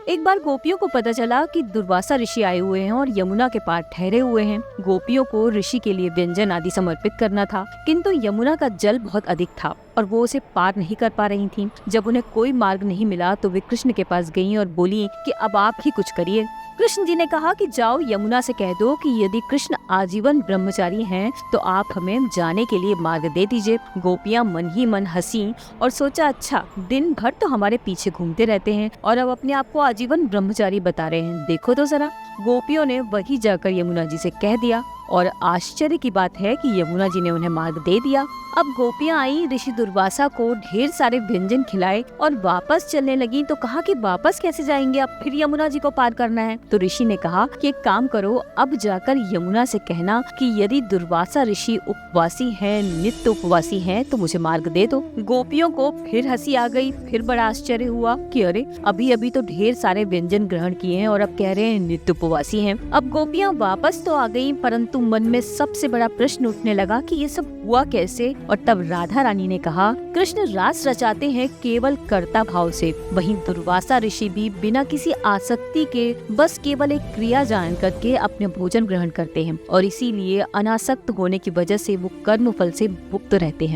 एक बार गोपियों को पता चला कि दुर्वासा ऋषि आए हुए हैं और यमुना के पार ठहरे हुए हैं। गोपियों को ऋषि के लिए व्यंजन आदि समर्पित करना था, किंतु यमुना का जल बहुत अधिक था और वो उसे पार नहीं कर पा रही थीं। जब उन्हें कोई मार्ग नहीं मिला तो वे कृष्ण के पास गईं और बोली कि अब आप ही कुछ करिए। कृष्ण जी ने कहा कि जाओ यमुना से कह दो कि यदि कृष्ण आजीवन ब्रह्मचारी हैं तो आप हमें जाने के लिए मार्ग दे दीजिए। गोपियां मन ही मन हंसी और सोचा, अच्छा दिन भर तो हमारे पीछे घूमते रहते हैं और अब अपने आप को आजीवन ब्रह्मचारी बता रहे हैं, देखो तो जरा। गोपियों ने वही जाकर यमुना जी से कह दिया और आश्चर्य की बात है कि यमुना जी ने उन्हें मार्ग दे दिया। अब गोपियां आई, ऋषि दुर्वासा को ढेर सारे व्यंजन खिलाए और वापस चलने लगी तो कहा कि वापस कैसे जाएंगे, अब फिर यमुना जी को पार करना है। तो ऋषि ने कहा कि एक काम करो, अब जाकर यमुना से कहना कि यदि दुर्वासा ऋषि उपवासी हैं, नित्य उपवासी हैं, तो मुझे मार्ग दे दो। गोपियों को फिर हंसी आ गई, फिर बड़ा आश्चर्य हुआ कि अरे अभी अभी तो ढेर सारे व्यंजन ग्रहण किए हैं और अब कह रहे हैं नित्य उपवासी हैं। अब गोपियां वापस तो आ गयी, परंतु मन में सबसे बड़ा प्रश्न उठने लगा कि ये सब हुआ कैसे। और तब राधा रानी ने कहा, कृष्ण रास रचाते हैं केवल कर्ता भाव से, वहीं दुर्वासा ऋषि भी बिना किसी आसक्ति के बस केवल एक क्रिया जान करके अपने भोजन ग्रहण करते हैं और इसीलिए अनासक्त होने की वजह से वो कर्म फल से मुक्त रहते हैं।